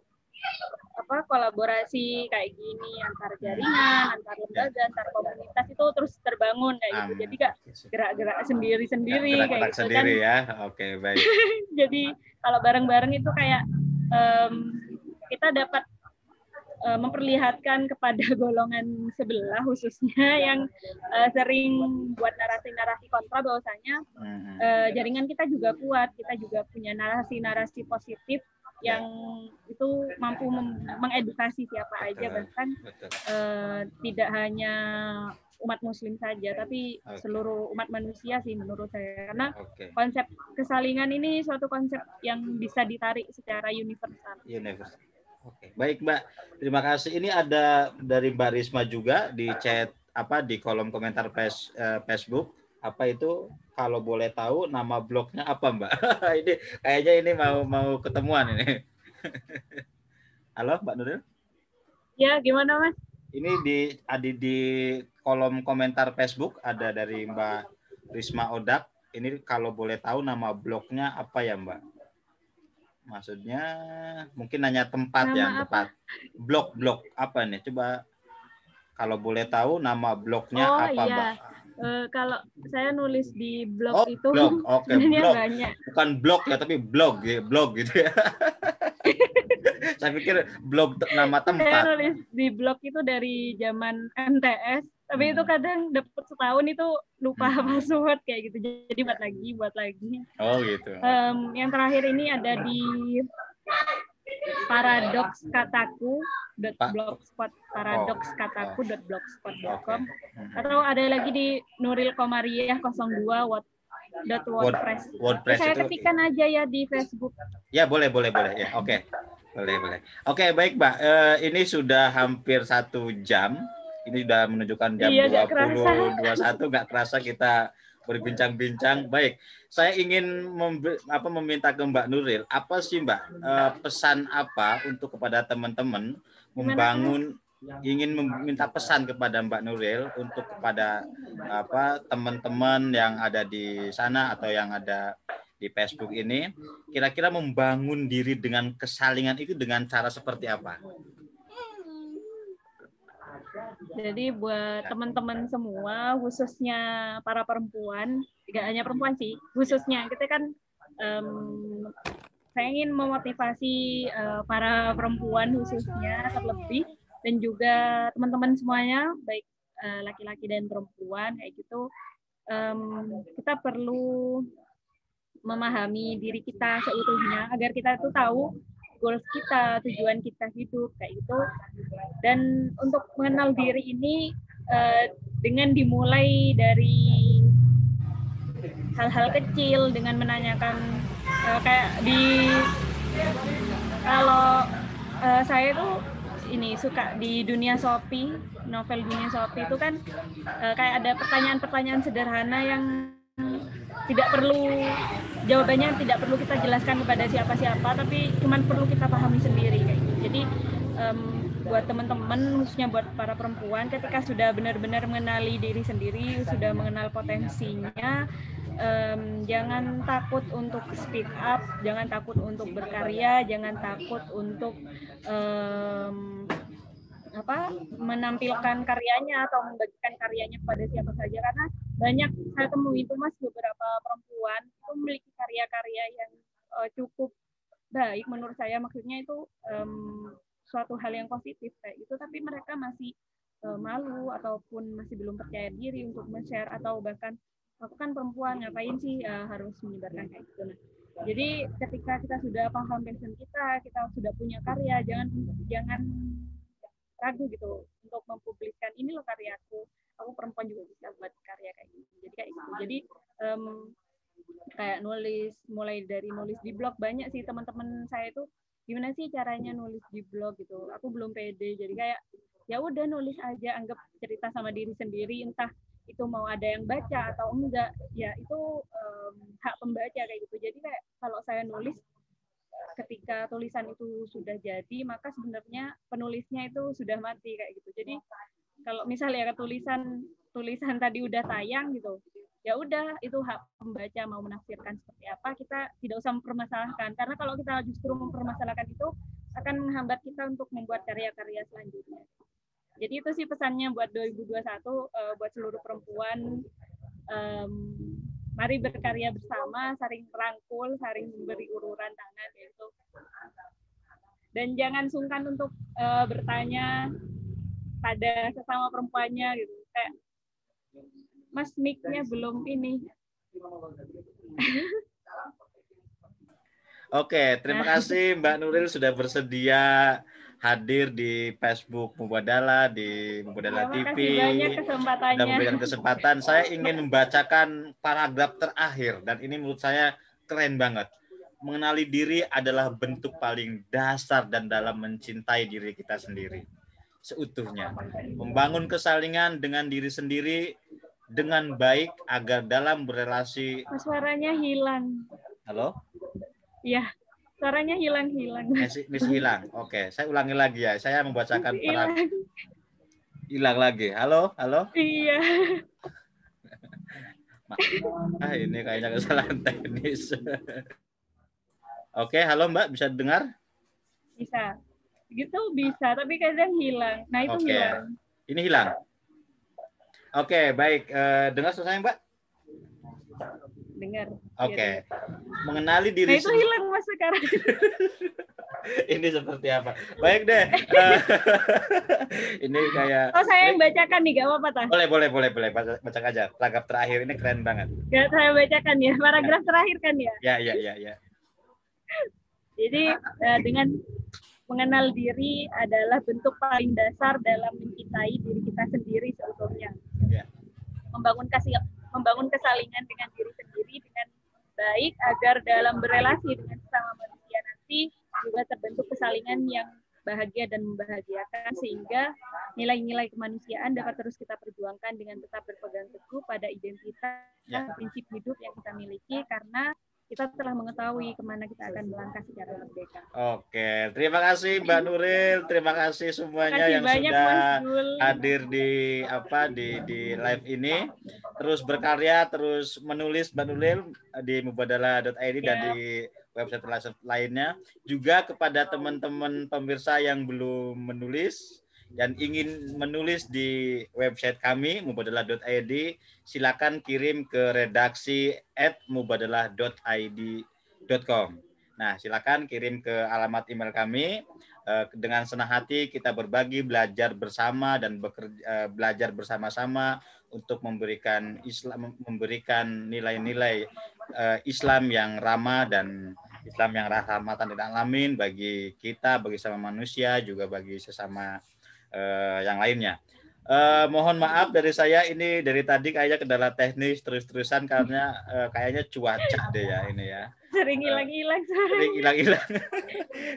apa kolaborasi kayak gini antar jaringan, antar lembaga, antar komunitas itu terus terbangun kayak gitu. Jadi gak gerak-gerak sendiri-sendiri kayak Gerak-gerak gitu kan. sendiri ya. Oke, baik. Jadi kalau bareng-bareng itu kayak kita dapat memperlihatkan kepada golongan sebelah khususnya yang sering buat narasi-narasi kontra bahwasanya jaringan kita juga kuat, kita juga punya narasi-narasi positif yang itu mampu mengedukasi siapa aja, bahkan tidak hanya umat muslim saja, tapi seluruh umat manusia sih menurut saya. Karena konsep kesalingan ini suatu konsep yang bisa ditarik secara universal. Oke, baik Mbak. Terima kasih. Ini ada dari Mbak Risma juga di chat di kolom komentar Facebook. Apa itu? Kalau boleh tahu nama blognya apa Mbak? Ini kayaknya ini mau ketemuan ini. Halo Mbak Nuril? Ya, gimana Mas? Ini di kolom komentar Facebook ada dari Mbak Risma Odak. Ini kalau boleh tahu nama blognya apa ya Mbak? Maksudnya mungkin nanya tempat nama tepat. Blog apa nih? Coba kalau boleh tahu nama blognya apa iya. Mbak? Kalau saya nulis di blog itu blog. Oke, sebenarnya blog. banyak. Bukan blog ya, tapi blog gitu ya. Saya pikir blog nama tempat. Saya nulis di blog itu dari zaman MTS, tapi itu kadang dapat setahun itu lupa password kayak gitu. Jadi buat lagi. Oh gitu. Yang terakhir ini ada di paradoxkataku.blogspot.blogspot.com atau ada lagi di Nuril Komariah 02 .wordpress. Saya ketikkan aja ya di Facebook. Ya boleh ya. Oke. Boleh. Oke, baik Mbak. Ini sudah hampir 1 jam. Ini sudah menunjukkan jam 20.21. Nggak kerasa kita berbincang-bincang. Baik, saya ingin meminta ke Mbak Nuril, apa sih Mbak pesan apa untuk kepada teman-teman ingin meminta pesan kepada Mbak Nuril untuk kepada teman-teman yang ada di sana atau yang ada di Facebook ini, kira-kira membangun diri dengan kesalingan itu dengan cara seperti apa? Jadi buat teman-teman semua, khususnya para perempuan, tidak hanya perempuan sih, khususnya kita kan saya ingin memotivasi para perempuan khususnya terlebih, dan juga teman-teman semuanya, baik laki-laki dan perempuan kayak gitu, kita perlu memahami diri kita seutuhnya agar kita tuh tahu goals kita, tujuan kita hidup kayak gitu. Dan untuk mengenal diri ini dengan dimulai dari hal-hal kecil, dengan menanyakan kalau saya tuh ini suka di dunia Shopee, novel dunia Shopee itu kan kayak ada pertanyaan-pertanyaan sederhana yang jawabannya tidak perlu kita jelaskan kepada siapa-siapa, tapi cuman perlu kita pahami sendiri kayak gitu. Jadi buat teman-teman, khususnya buat para perempuan, ketika sudah benar-benar mengenali diri sendiri, sudah mengenal potensinya, jangan takut untuk speak up, jangan takut untuk berkarya, jangan takut untuk menampilkan karyanya atau membagikan karyanya kepada siapa saja, karena banyak saya temui itu Mas, beberapa perempuan itu memiliki karya-karya yang cukup baik menurut saya, maksudnya itu suatu hal yang positif kayak gitu, tapi mereka masih malu ataupun masih belum percaya diri untuk men-share, atau bahkan aku kan perempuan, ngapain sih harus menyebarkan kayak gitu. Nah, jadi ketika kita sudah paham passion kita sudah punya karya, jangan ragu gitu untuk mempublikkan, ini loh karyaku, aku perempuan juga bisa buat karya kayak gitu. Jadi kayak gitu. Jadi kayak mulai dari nulis di blog, banyak sih teman-teman saya itu gimana sih caranya nulis di blog gitu. Aku belum pede, jadi kayak ya udah nulis aja, anggap cerita sama diri sendiri, entah itu mau ada yang baca atau enggak, ya itu hak pembaca kayak gitu. Jadi kayak kalau saya nulis, ketika tulisan itu sudah jadi, maka sebenarnya penulisnya itu sudah mati kayak gitu. Jadi kalau misalnya tulisan tadi udah tayang gitu, ya udah itu hak pembaca mau menafsirkan seperti apa, kita tidak usah mempermasalahkan, karena kalau kita justru mempermasalahkan itu akan menghambat kita untuk membuat karya-karya selanjutnya. Jadi itu sih pesannya buat 2021, buat seluruh perempuan, mari berkarya bersama, saling rangkul, saling memberi uluran tangan gitu. Dan jangan sungkan untuk bertanya pada sesama perempuannya gitu. Kayak, Mas mic-nya belum ini. Oke, terima kasih Mbak Nuril sudah bersedia hadir di Facebook Mubadalah, di Mubadalah Terima TV. kasih banyak Dan kesempatannya. memberikan kesempatan. Saya ingin membacakan paragraf terakhir dan ini menurut saya keren banget. Mengenali diri adalah bentuk paling dasar dan dalam mencintai diri kita sendiri seutuhnya. Membangun kesalingan dengan diri sendiri dengan baik agar dalam berelasi. Suaranya hilang. Halo? Iya, suaranya hilang. Masih hilang. Oke, saya ulangi lagi ya. Saya membacakan Hilang. Hilang lagi. Halo? Iya. Ini kayaknya kesalahan teknis. Oke, halo Mbak, bisa dengar? Bisa. Gitu bisa, tapi kadang hilang. Nah, itu hilang. Ini hilang. Oke, baik. Dengar suaranya Mbak? Dengar. Oke. Mengenali diri Nah, itu hilang Mas sekarang. Ini seperti apa? Baik deh. Ini kayak. Oh, saya yang bacakan nih, gak apa-apa tak? Boleh. Baca aja. Paragraf terakhir ini keren banget. Gak, saya bacakan ya. Paragraf terakhir kan ya? Ya. Jadi dengan mengenal diri adalah bentuk paling dasar dalam mencintai diri kita sendiri seutuhnya. Ya. Membangun kesalingan dengan diri sendiri dengan baik agar dalam berelasi dengan sesama manusia nanti juga terbentuk kesalingan yang bahagia dan membahagiakan sehingga nilai-nilai kemanusiaan dapat terus kita perjuangkan dengan tetap berpegang teguh pada identitas dan prinsip hidup yang kita miliki karena kita telah mengetahui kemana kita akan melangkah secara merdeka. Oke, terima kasih Mbak Nuril, terima kasih semuanya yang sudah hadir di live ini. Terus berkarya, terus menulis Mbak Nuril di mubadalah.id dan di website lainnya. Juga kepada teman-teman pemirsa yang belum menulis dan ingin menulis di website kami mubadalah.id, silakan kirim ke redaksi @mubadalah.id.com. Nah, silakan kirim ke alamat email kami. Dengan senang hati kita berbagi, belajar bersama dan belajar bersama-sama untuk memberikan nilai-nilai Islam yang ramah dan Islam yang rahmatan lil alamin bagi kita, bagi sesama manusia, juga bagi sesama yang lainnya. Mohon maaf dari saya, ini dari tadi kayaknya kendala teknis terus-terusan karena kayaknya cuaca deh ya ini ya. Sering hilang-hilang.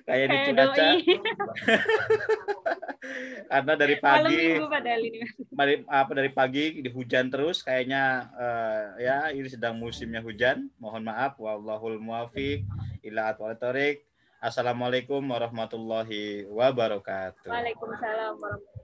Kayak di cuaca. Karena dari pagi di hujan terus kayaknya ya ini sedang musimnya hujan. Mohon maaf, wallahul muwaffiq ila aqwamit thoriq. Assalamualaikum warahmatullahi wabarakatuh. Waalaikumsalam warahmatullahi wabarakatuh.